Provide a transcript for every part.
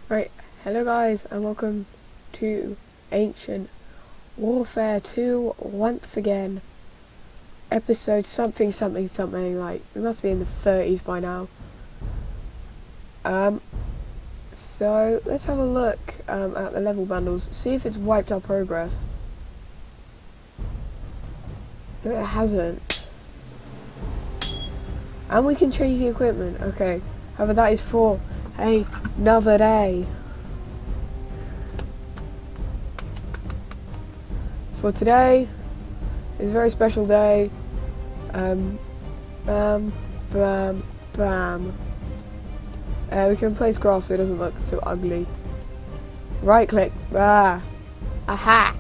Right, hello guys and welcome to Ancient Warfare 2 once again. Episode something, like, we must be in the 30s by now. So let's have a look at the level bundles, see if it's wiped our progress. No, it hasn't. And we can change the equipment, okay. However, that is for another day. For today is a very special day. Bam, bam, bam. We can replace grass so it doesn't look so ugly. Right click. Ah. Aha.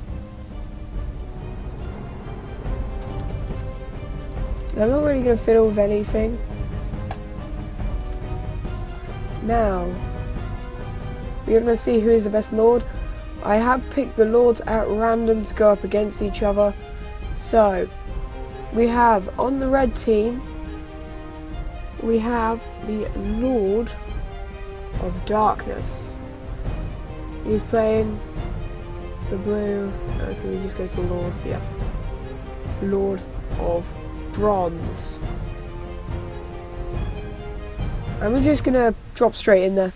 I'm not really going to fiddle with anything. Now, we're going to see who is the best lord. I have picked the lords at random to go up against each other. So, we have on the red team, we have the Lord of Darkness. He's playing, it's the blue, can we just go to the lords? Yeah. Lord of Bronze. And we're just gonna drop straight in there.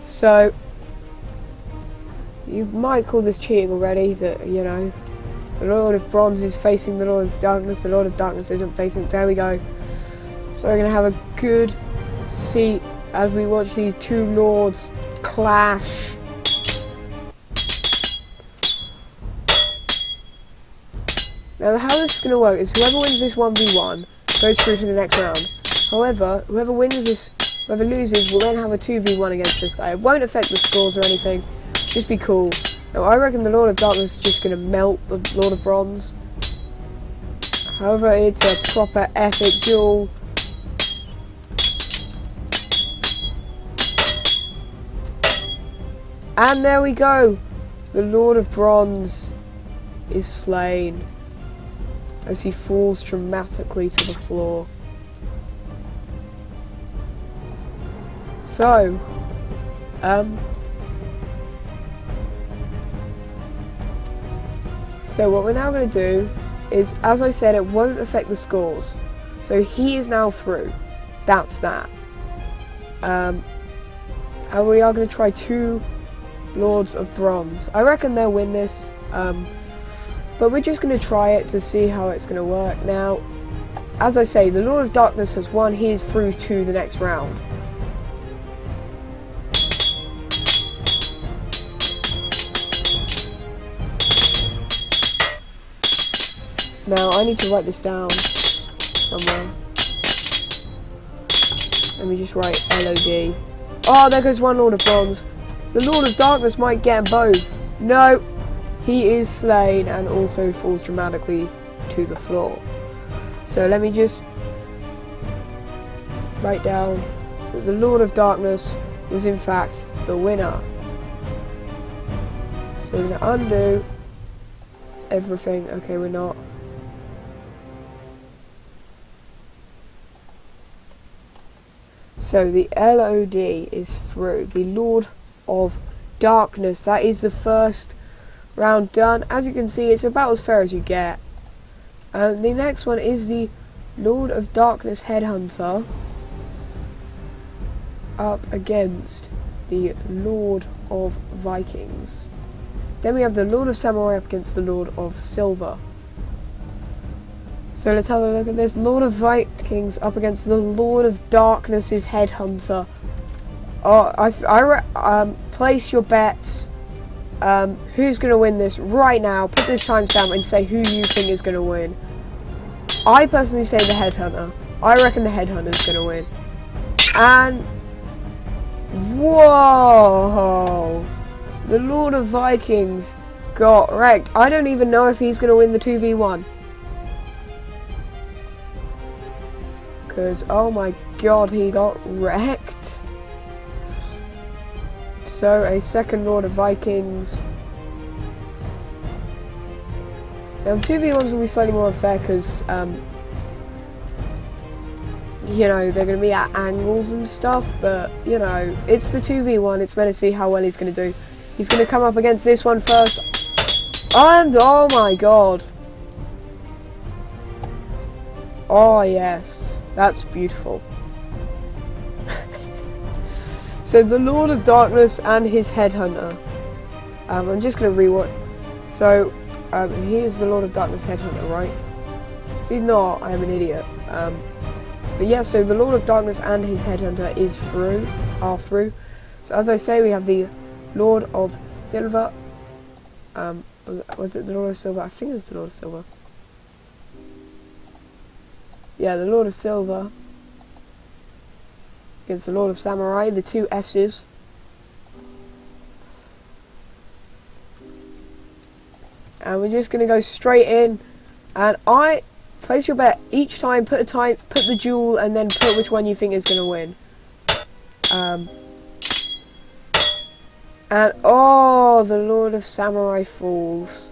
So you might call this cheating already, that, you know, the Lord of Bronze is facing the Lord of Darkness, the Lord of Darkness isn't facing, there we go. So we're gonna have a good seat as we watch these two lords clash. Now how this is going to work is whoever wins this 1v1 goes through to the next round. However, whoever loses will then have a 2v1 against this guy. It won't affect the scores or anything, just be cool. Now I reckon the Lord of Darkness is just going to melt the Lord of Bronze. However, it's a proper epic duel. And there we go! The Lord of Bronze is slain as he falls dramatically to the floor. So, what we're now going to do is, as I said, it won't affect the scores. So he is now through. That's that. And we are going to try two Lords of Bronze. I reckon they'll win this. But we're just going to try it to see how it's going to work. Now, as I say, the Lord of Darkness has won. He is through to the next round. Now, I need to write this down somewhere. Let me just write LOD. Oh, there goes one Lord of Bronze. The Lord of Darkness might get them both. No. He is slain and also falls dramatically to the floor. So let me just write down that the Lord of Darkness was in fact the winner. So we're going to undo everything. Okay, we're not. So the LOD is through. The Lord of Darkness. That is the first round done. As you can see, it's about as fair as you get. And the next one is the Lord of Darkness Headhunter up against the Lord of Vikings. Then we have the Lord of Samurai up against the Lord of Silver. So let's have a look at this. Lord of Vikings up against the Lord of Darkness's Headhunter. Oh, place your bets. Who's going to win this right now? Put this timestamp and say who you think is going to win. I personally say the Headhunter. I reckon the Headhunter is going to win. And whoa! The Lord of Vikings got wrecked. I don't even know if he's going to win the 2v1. Because, oh my god, he got wrecked. So, a second Lord of Vikings. Now, 2v1s will be slightly more unfair because, you know, they're going to be at angles and stuff, but, you know, it's the 2v1, it's meant to see how well he's going to do. He's going to come up against this one first, and, oh my god. Oh yes, that's beautiful. So the Lord of Darkness and his Headhunter. I'm just going to rewatch. So, he is the Lord of Darkness Headhunter, right? If he's not, I am an idiot. But yeah, so the Lord of Darkness and his Headhunter are through. So as I say, we have the Lord of Silver. Was it the Lord of Silver? I think it was the Lord of Silver. Yeah, the Lord of Silver against the Lord of Samurai, the two S's. And we're just going to go straight in. And place your bet each time, put the duel, and then put which one you think is going to win. And oh, the Lord of Samurai falls.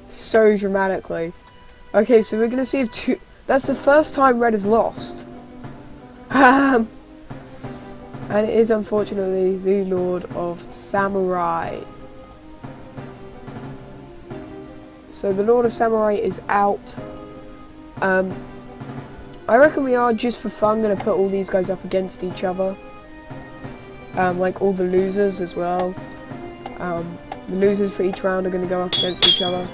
So dramatically. Okay, so we're going to see if two... That's the first time Red has lost. And it is unfortunately the Lord of Samurai. So the Lord of Samurai is out. I reckon we are, just for fun, going to put all these guys up against each other. Like all the losers as well. The losers for each round are going to go up against each other.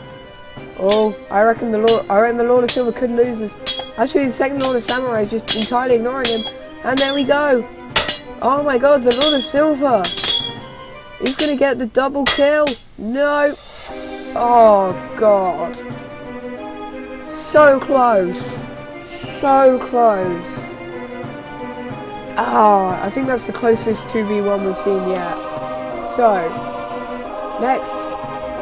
Oh, I reckon the Lord of Silver could lose this. Actually, the second Lord of Samurai is just entirely ignoring him. And there we go. Oh my god, the Lord of Silver. He's going to get the double kill. No. Oh god. So close. So close. Ah, I think that's the closest 2v1 we've seen yet. So, next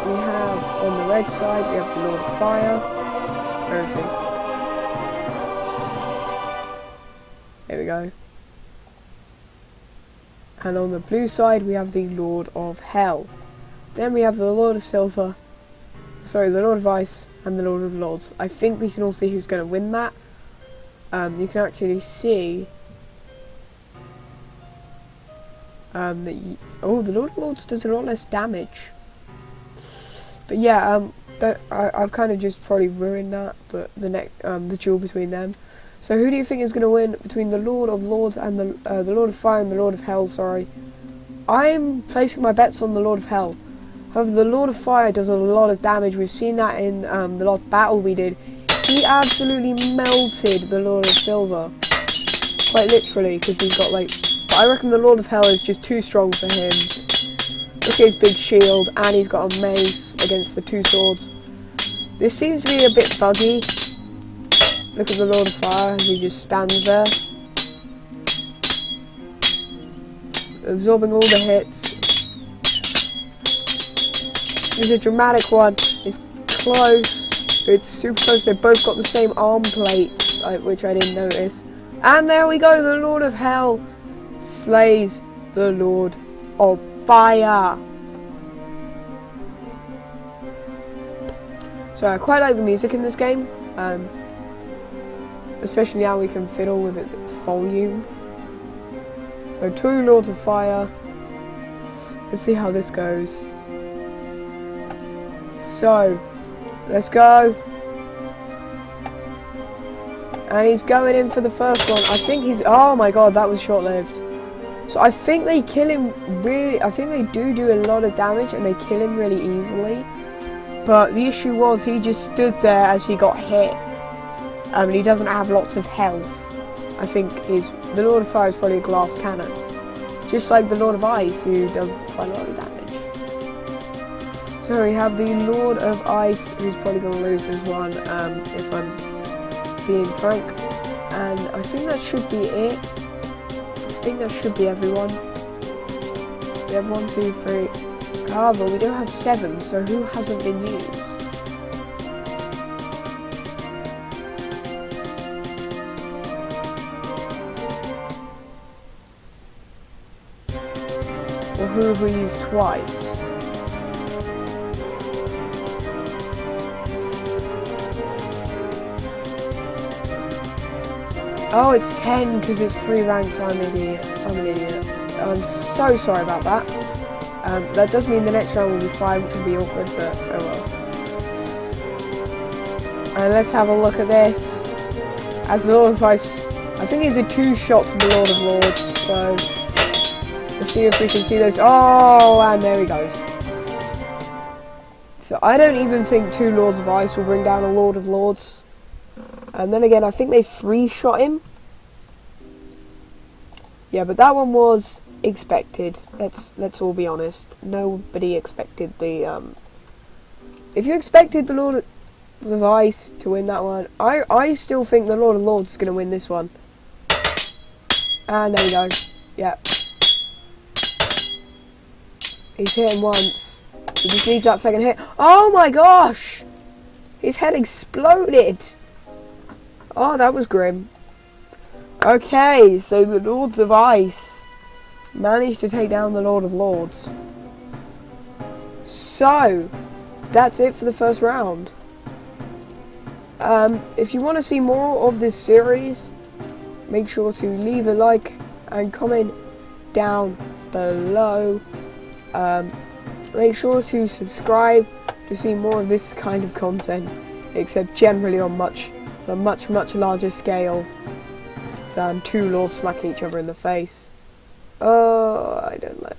we have on the red side, we have the Lord of Fire. Where is he? There we go. And on the blue side, we have the Lord of Hell. Then we have the Lord of Silver. Sorry, the Lord of Ice and the Lord of Lords. I think we can all see who's going to win that. You can actually see that the Lord of Lords does a lot less damage. But yeah, I've kind of just probably ruined that. But the duel between them. So who do you think is going to win between the Lord of Lords and the Lord of Fire and the Lord of Hell? Sorry, I'm placing my bets on the Lord of Hell. However, the Lord of Fire does a lot of damage. We've seen that in the last battle we did. He absolutely melted the Lord of Silver. Quite literally, because he's got like... But I reckon the Lord of Hell is just too strong for him. Look at his big shield, and he's got a mace against the two swords. This seems to be a bit buggy. Look at the Lord of Fire as he just stands there. Absorbing all the hits. This is a dramatic one. It's close. It's super close. They've both got the same arm plates, which I didn't notice. And there we go. The Lord of Hell slays the Lord of Fire. So I quite like the music in this game. Especially now we can fiddle with its volume. So 2 Lords of Fire. Let's see how this goes. So, let's go. And he's going in for the first one. I think he's... Oh my god, that was short-lived. So I think they kill him really... I think they do a lot of damage and they kill him really easily. But the issue was he just stood there as he got hit. And he doesn't have lots of health. I think the Lord of Fire is probably a glass cannon. Just like the Lord of Ice, who does quite a lot of damage. So we have the Lord of Ice, who's probably going to lose this one, if I'm being frank. And I think that should be it. I think that should be everyone. We have 1, 2, 3. However, we do have 7, so who hasn't been used? Or who have we used twice? Oh, it's 10 because it's 3 ranks. I'm an idiot. I'm an idiot. I'm so sorry about that. That does mean the next round will be 5, which will be awkward, but oh well. And let's have a look at this. As the Lord of Ice, I think he's a 2-shot to the Lord of Lords, so let's see if we can see this. Oh, and there he goes. So I don't even think 2 Lords of Ice will bring down a Lord of Lords. And then again, I think they 3-shot him. Yeah, but that one was expected. Let's all be honest. Nobody expected the if you expected the Lord of Ice to win that one, I still think the Lord of Lords is going to win this one. And there we go. Yeah. He's hit him once. He just needs that second hit. Oh my gosh! His head exploded. Oh, that was grim. Okay, so the Lords of Ice managed to take down the Lord of Lords. So, that's it for the first round. If you want to see more of this series, make sure to leave a like and comment down below. Make sure to subscribe to see more of this kind of content, except generally on a much larger scale than 2 lords smacking each other in the face. Oh, I don't like